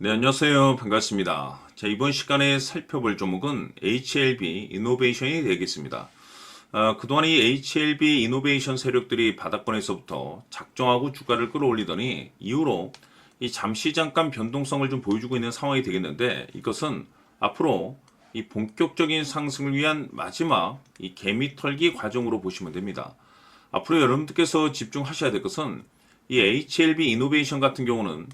네, 안녕하세요. 반갑습니다. 자, 이번 시간에 살펴볼 종목은 HLB 이노베이션이 되겠습니다. 그동안 이 HLB 이노베이션 세력들이 바닥권에서부터 작정하고 주가를 끌어올리더니 이후로 이 잠깐 변동성을 좀 보여주고 있는 상황이 되겠는데, 이것은 앞으로 이 본격적인 상승을 위한 마지막 이 개미털기 과정으로 보시면 됩니다. 앞으로 여러분들께서 집중하셔야 될 것은 이 HLB 이노베이션 같은 경우는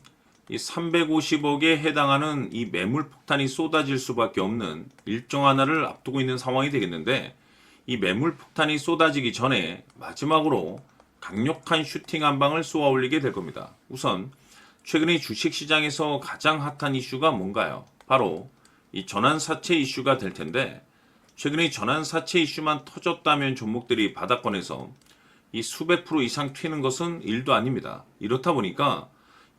이 350억에 해당하는 이 매물 폭탄이 쏟아질 수밖에 없는 일정 하나를 앞두고 있는 상황이 되겠는데, 이 매물 폭탄이 쏟아지기 전에 마지막으로 강력한 슈팅 한 방을 쏘아 올리게 될 겁니다. 우선 최근에 주식시장에서 가장 핫한 이슈가 뭔가요? 바로 이 전환사채 이슈가 될 텐데, 최근에 전환사채 이슈만 터졌다면 종목들이 바닥권에서 이 수백 프로 이상 튀는 것은 일도 아닙니다. 이렇다 보니까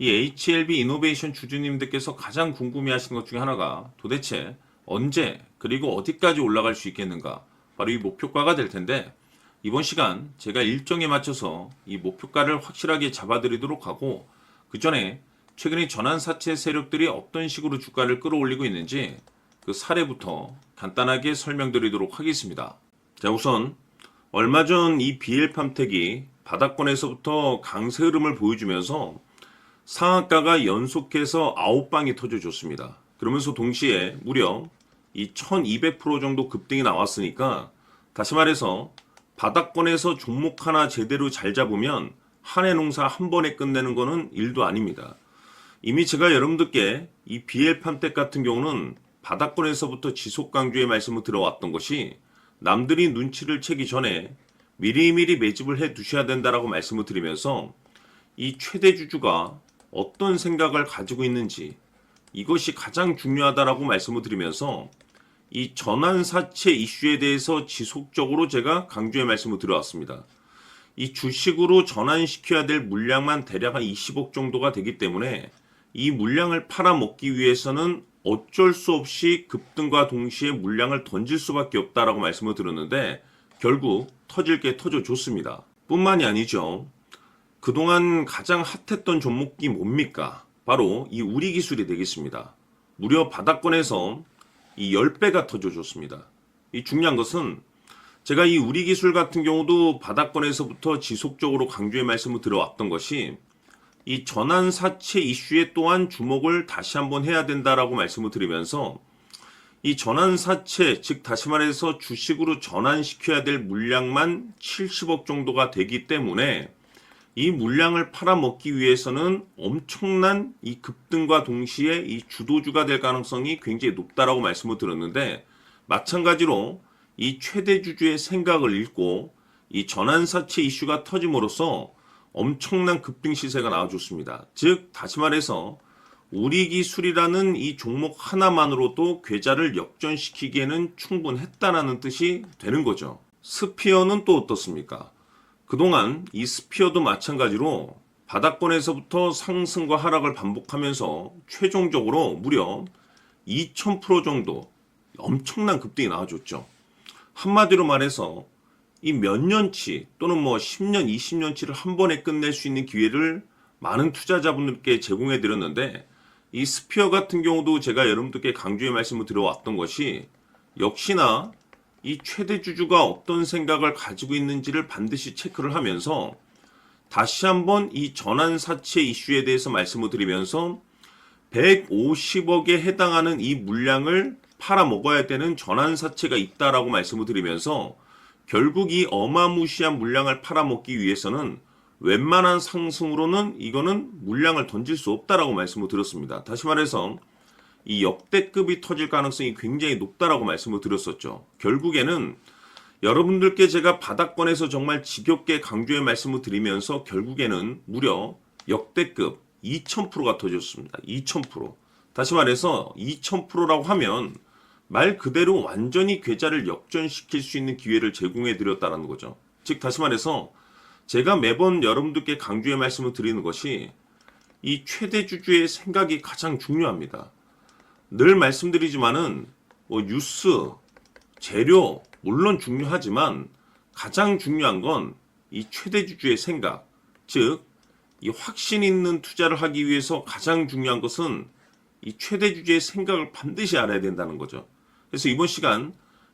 이 HLB 이노베이션 주주님들께서 가장 궁금해하시는 것 중에 하나가 도대체 언제 그리고 어디까지 올라갈 수 있겠는가, 바로 이 목표가가 될 텐데, 이번 시간 제가 일정에 맞춰서 이 목표가를 확실하게 잡아드리도록 하고, 그 전에 최근에 전환사채 세력들이 어떤 식으로 주가를 끌어올리고 있는지 그 사례부터 간단하게 설명드리도록 하겠습니다. 자, 우선 얼마 전 이 BL팜텍이 바닥권에서부터 강세 흐름을 보여주면서 상한가가 연속해서 9방이 터져줬습니다. 그러면서 동시에 무려 이 1200% 정도 급등이 나왔으니까, 다시 말해서 바닥권에서 종목 하나 제대로 잘 잡으면 한 해 농사 한 번에 끝내는 거는 일도 아닙니다. 이미 제가 여러분들께 이 BL팜텍 같은 경우는 바닥권에서부터 지속 강조의 말씀을 들어왔던 것이, 남들이 눈치를 채기 전에 미리미리 매집을 해 두셔야 된다라고 말씀을 드리면서 이 최대 주주가 어떤 생각을 가지고 있는지, 이것이 가장 중요하다라고 말씀을 드리면서 이 전환사채 이슈에 대해서 지속적으로 제가 강조의 말씀을 드려왔습니다. 이 주식으로 전환시켜야 될 물량만 대략 한 20억 정도가 되기 때문에 이 물량을 팔아먹기 위해서는 어쩔 수 없이 급등과 동시에 물량을 던질 수밖에 없다라고 말씀을 드렸는데, 결국 터질 게 터져줬습니다. 뿐만이 아니죠. 그동안 가장 핫했던 종목이 뭡니까? 바로 이 우리기술이 되겠습니다. 무려 바닥권에서 이 10배가 터져줬습니다. 이 중요한 것은 제가 이 우리기술 같은 경우도 바닥권에서부터 지속적으로 강조의 말씀을 들어왔던 것이, 이 전환사채 이슈에 또한 주목을 다시 한번 해야 된다라고 말씀을 드리면서, 이 전환사채, 즉 다시 말해서 주식으로 전환시켜야 될 물량만 70억 정도가 되기 때문에 이 물량을 팔아먹기 위해서는 엄청난 이 급등과 동시에 이 주도주가 될 가능성이 굉장히 높다라고 말씀을 드렸는데, 마찬가지로 이 최대 주주의 생각을 읽고 이 전환사채 이슈가 터짐으로써 엄청난 급등 시세가 나와줬습니다. 즉 다시 말해서 우리기술이라는 이 종목 하나만으로도 계좌를 역전시키기에는 충분했다라는 뜻이 되는 거죠. 스피어는 또 어떻습니까? 그동안 이 스피어도 마찬가지로 바닥권에서부터 상승과 하락을 반복하면서 최종적으로 무려 2000% 정도 엄청난 급등이 나와줬죠. 한마디로 말해서 이 몇 년치 또는 뭐 10년, 20년치를 한 번에 끝낼 수 있는 기회를 많은 투자자분들께 제공해 드렸는데, 이 스피어 같은 경우도 제가 여러분들께 강조의 말씀을 드려왔던 것이, 역시나 이 최대 주주가 어떤 생각을 가지고 있는지를 반드시 체크를 하면서 다시 한번 이 전환사채 이슈에 대해서 말씀을 드리면서 150억에 해당하는 이 물량을 팔아먹어야 되는 전환사채가 있다라고 말씀을 드리면서, 결국 이 어마무시한 물량을 팔아먹기 위해서는 웬만한 상승으로는 이거는 물량을 던질 수 없다라고 말씀을 드렸습니다. 다시 말해서 이 역대급이 터질 가능성이 굉장히 높다라고 말씀을 드렸었죠. 결국에는 여러분들께 제가 바닥권에서 정말 지겹게 강조의 말씀을 드리면서 결국에는 무려 역대급 2000%가 터졌습니다. 2000%. 다시 말해서 2000%라고 하면 말 그대로 완전히 계좌를 역전시킬 수 있는 기회를 제공해 드렸다는 거죠. 즉 다시 말해서 제가 매번 여러분들께 강조의 말씀을 드리는 것이, 이 최대 주주의 생각이 가장 중요합니다. 늘 말씀드리지만은 뭐 뉴스, 재료 물론 중요하지만 가장 중요한 건 이 최대 주주의 생각, 즉 이 확신 있는 투자를 하기 위해서 가장 중요한 것은 이 최대 주주의 생각을 반드시 알아야 된다는 거죠. 그래서 이번 시간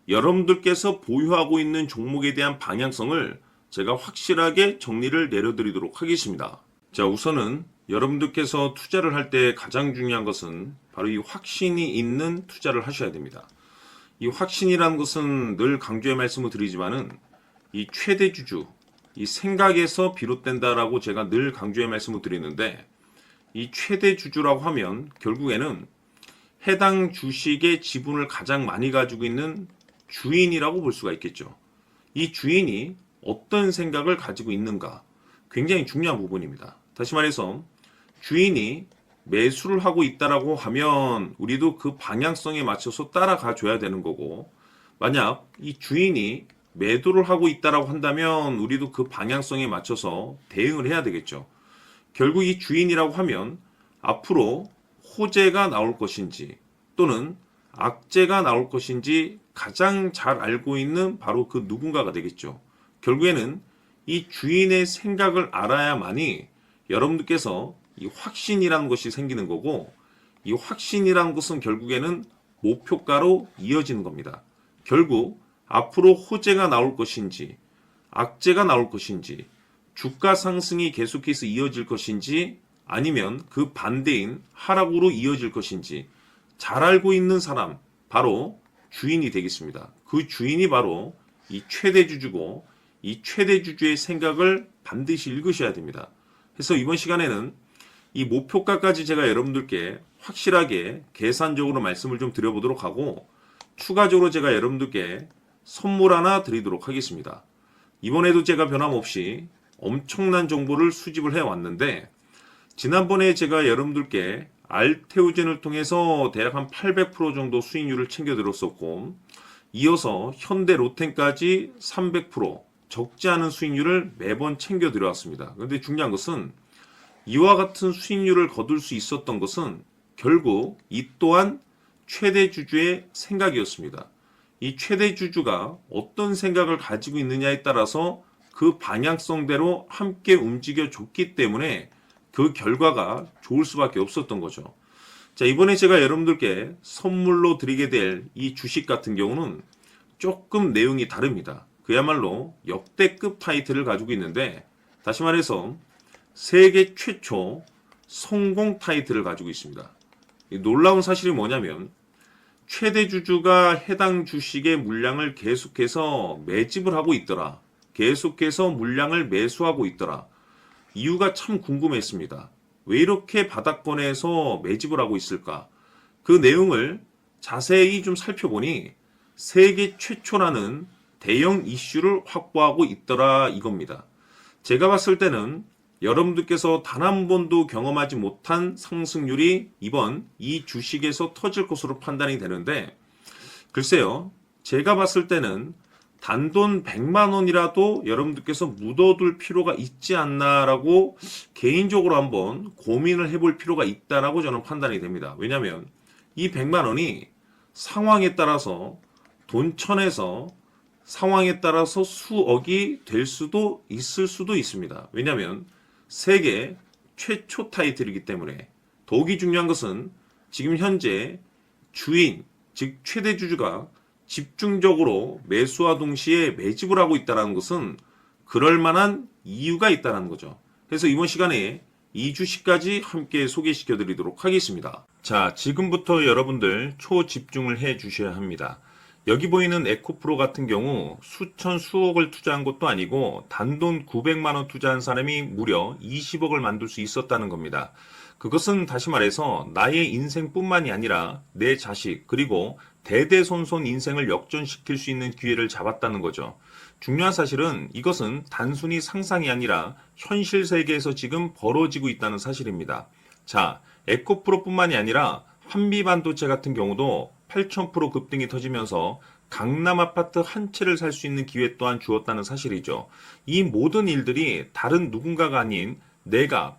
여러분들께서 보유하고 있는 종목에 대한 방향성을 제가 확실하게 정리를 내려드리도록 하겠습니다. 자, 우선은 여러분들께서 투자를 할 때 가장 중요한 것은 바로 이 확신이 있는 투자를 하셔야 됩니다. 이 확신이라는 것은 늘 강조의 말씀을 드리지만은 이 최대 주주, 이 생각에서 비롯된다라고 제가 늘 강조의 말씀을 드리는데, 이 최대 주주라고 하면 결국에는 해당 주식의 지분을 가장 많이 가지고 있는 주인이라고 볼 수가 있겠죠. 이 주인이 어떤 생각을 가지고 있는가, 굉장히 중요한 부분입니다. 다시 말해서 주인이 매수를 하고 있다라고 하면 우리도 그 방향성에 맞춰서 따라가 줘야 되는 거고, 만약 이 주인이 매도를 하고 있다라고 한다면 우리도 그 방향성에 맞춰서 대응을 해야 되겠죠. 결국 이 주인이라고 하면 앞으로 호재가 나올 것인지 또는 악재가 나올 것인지 가장 잘 알고 있는 바로 그 누군가가 되겠죠. 결국에는 이 주인의 생각을 알아야만이 여러분들께서 이 확신이라는 것이 생기는 거고, 이 확신이라는 것은 결국에는 목표가로 이어지는 겁니다. 결국 앞으로 호재가 나올 것인지 악재가 나올 것인지 주가 상승이 계속해서 이어질 것인지 아니면 그 반대인 하락으로 이어질 것인지 잘 알고 있는 사람, 바로 주인이 되겠습니다. 그 주인이 바로 이 최대 주주고, 이 최대 주주의 생각을 반드시 읽으셔야 됩니다. 그래서 이번 시간에는 이 목표가까지 제가 여러분들께 확실하게 계산적으로 말씀을 좀 드려보도록 하고, 추가적으로 제가 여러분들께 선물 하나 드리도록 하겠습니다. 이번에도 제가 변함없이 엄청난 정보를 수집을 해왔는데, 지난번에 제가 여러분들께 알테오젠을 통해서 대략 한 800% 정도 수익률을 챙겨드렸었고, 이어서 현대 로텐까지 300% 적지 않은 수익률을 매번 챙겨드려왔습니다. 그런데 중요한 것은 이와 같은 수익률을 거둘 수 있었던 것은 결국 이 또한 최대 주주의 생각이었습니다. 이 최대 주주가 어떤 생각을 가지고 있느냐에 따라서 그 방향성대로 함께 움직여 줬기 때문에 그 결과가 좋을 수밖에 없었던 거죠. 자, 이번에 제가 여러분들께 선물로 드리게 될 이 주식 같은 경우는 조금 내용이 다릅니다. 그야말로 역대급 타이틀을 가지고 있는데, 다시 말해서 세계 최초 성공 타이틀을 가지고 있습니다. 놀라운 사실이 뭐냐면 최대 주주가 해당 주식의 물량을 계속해서 매집을 하고 있더라. 계속해서 물량을 매수하고 있더라. 이유가 참 궁금했습니다. 왜 이렇게 바닥권에서 매집을 하고 있을까? 그 내용을 자세히 좀 살펴보니 세계 최초라는 대형 이슈를 확보하고 있더라 이겁니다. 제가 봤을 때는 여러분들께서 단 한 번도 경험하지 못한 상승률이 이번 이 주식에서 터질 것으로 판단이 되는데, 글쎄요, 제가 봤을 때는 단돈 100만 원이라도 여러분들께서 묻어둘 필요가 있지 않나라고 개인적으로 한번 고민을 해볼 필요가 있다라고 저는 판단이 됩니다. 왜냐하면 이 100만 원이 상황에 따라서 돈천에서 상황에 따라서 수억이 될 수도 있을 수도 있습니다. 왜냐하면 세계 최초 타이틀이기 때문에. 더욱이 중요한 것은 지금 현재 주인, 즉 최대 주주가 집중적으로 매수와 동시에 매집을 하고 있다는 것은 그럴 만한 이유가 있다는 거죠. 그래서 이번 시간에 이 주식까지 함께 소개시켜 드리도록 하겠습니다. 자, 지금부터 여러분들 초집중을 해 주셔야 합니다. 여기 보이는 에코프로 같은 경우 수천 수억을 투자한 것도 아니고 단돈 900만 원 투자한 사람이 무려 20억을 만들 수 있었다는 겁니다. 그것은 다시 말해서 나의 인생뿐만이 아니라 내 자식 그리고 대대손손 인생을 역전시킬 수 있는 기회를 잡았다는 거죠. 중요한 사실은 이것은 단순히 상상이 아니라 현실 세계에서 지금 벌어지고 있다는 사실입니다. 자, 에코프로뿐만이 아니라 한미반도체 같은 경우도 8,000% 급등이 터지면서 강남 아파트 한 채를 살 수 있는 기회 또한 주었다는 사실이죠. 이 모든 일들이 다른 누군가가 아닌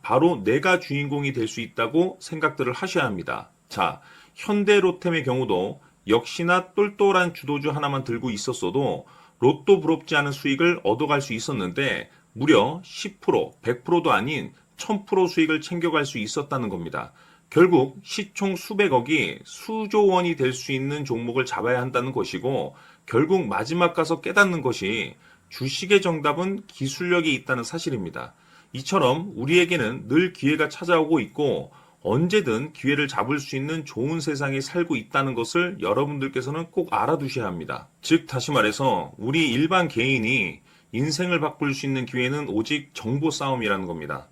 바로 내가 주인공이 될 수 있다고 생각들을 하셔야 합니다. 자, 현대로템의 경우도 역시나 똘똘한 주도주 하나만 들고 있었어도 로또 부럽지 않은 수익을 얻어갈 수 있었는데 무려 10%, 100%도 아닌 1000% 수익을 챙겨갈 수 있었다는 겁니다. 결국 시총 수백억이 수조 원이 될 수 있는 종목을 잡아야 한다는 것이고, 결국 마지막 가서 깨닫는 것이 주식의 정답은 기술력이 있다는 사실입니다. 이처럼 우리에게는 늘 기회가 찾아오고 있고 언제든 기회를 잡을 수 있는 좋은 세상에 살고 있다는 것을 여러분들께서는 꼭 알아두셔야 합니다. 즉 다시 말해서 우리 일반 개인이 인생을 바꿀 수 있는 기회는 오직 정보 싸움이라는 겁니다.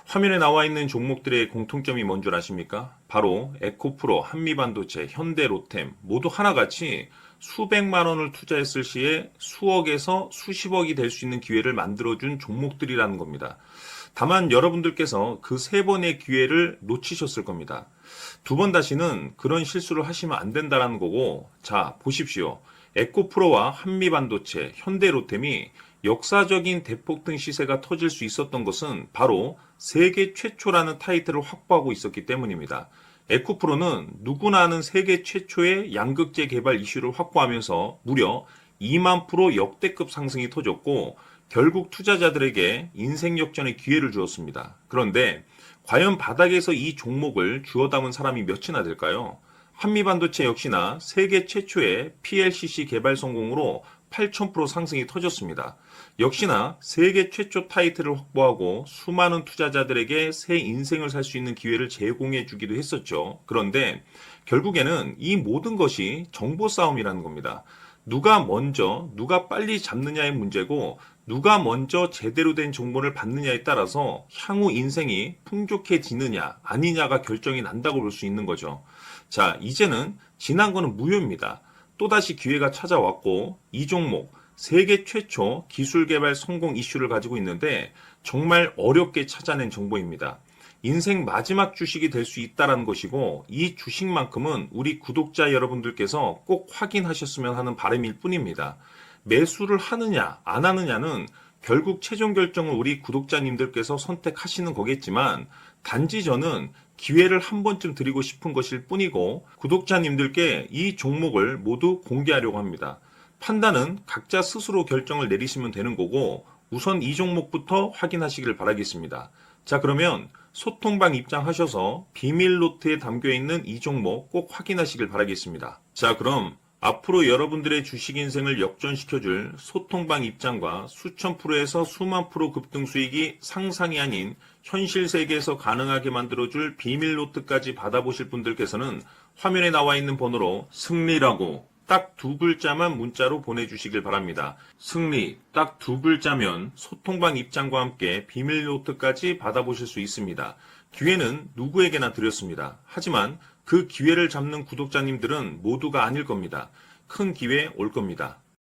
화면에 나와 있는 종목들의 공통점이 뭔 줄 아십니까? 바로 에코프로, 한미반도체, 현대로템 모두 하나같이 수백만 원을 투자했을 시에 수억에서 수십억이 될 수 있는 기회를 만들어준 종목들이라는 겁니다. 다만 여러분들께서 그 세 번의 기회를 놓치셨을 겁니다. 두 번 다시는 그런 실수를 하시면 안 된다는 거고, 자 보십시오. 에코프로와 한미반도체, 현대로템이 역사적인 대폭등 시세가 터질 수 있었던 것은 바로 세계 최초라는 타이틀을 확보하고 있었기 때문입니다. 에코프로는 누구나 아는 세계 최초의 양극재 개발 이슈를 확보하면서 무려 2만 프로 역대급 상승이 터졌고 결국 투자자들에게 인생 역전의 기회를 주었습니다. 그런데 과연 바닥에서 이 종목을 주워 담은 사람이 몇이나 될까요? 한미반도체 역시나 세계 최초의 PLCC 개발 성공으로 8,000% 상승이 터졌습니다. 역시나 세계 최초 타이틀을 확보하고 수많은 투자자들에게 새 인생을 살 수 있는 기회를 제공해 주기도 했었죠. 그런데 결국에는 이 모든 것이 정보 싸움이라는 겁니다. 누가 먼저, 누가 빨리 잡느냐의 문제고 누가 먼저 제대로 된 정보를 받느냐에 따라서 향후 인생이 풍족해지느냐 아니냐가 결정이 난다고 볼 수 있는 거죠. 자, 이제는 지난 거는 무효입니다. 또다시 기회가 찾아왔고 이 종목 세계 최초 기술 개발 성공 이슈를 가지고 있는데 정말 어렵게 찾아낸 정보입니다. 인생 마지막 주식이 될 수 있다는 것이고 이 주식만큼은 우리 구독자 여러분들께서 꼭 확인하셨으면 하는 바람일 뿐입니다. 매수를 하느냐 안 하느냐는 결국 최종 결정을 우리 구독자님들께서 선택하시는 거겠지만 단지 저는 기회를 한 번쯤 드리고 싶은 것일 뿐이고 구독자님들께 이 종목을 모두 공개하려고 합니다. 판단은 각자 스스로 결정을 내리시면 되는 거고 우선 이 종목부터 확인하시길 바라겠습니다. 자, 그러면 소통방 입장하셔서 비밀 노트에 담겨있는 이 종목 꼭 확인하시길 바라겠습니다. 자, 그럼 앞으로 여러분들의 주식 인생을 역전시켜줄 소통방 입장과 수천 프로에서 수만 프로 급등 수익이 상상이 아닌 현실 세계에서 가능하게 만들어줄 비밀 노트까지 받아보실 분들께서는 화면에 나와 있는 번호로 승리라고 딱 두 글자만 문자로 보내주시길 바랍니다. 승리 딱 두 글자면 소통방 입장과 함께 비밀 노트까지 받아보실 수 있습니다. 기회는 누구에게나 드렸습니다. 하지만 그 기회를 잡는 구독자님들은 모두가 아닐 겁니다. 큰 기회 올 겁니다.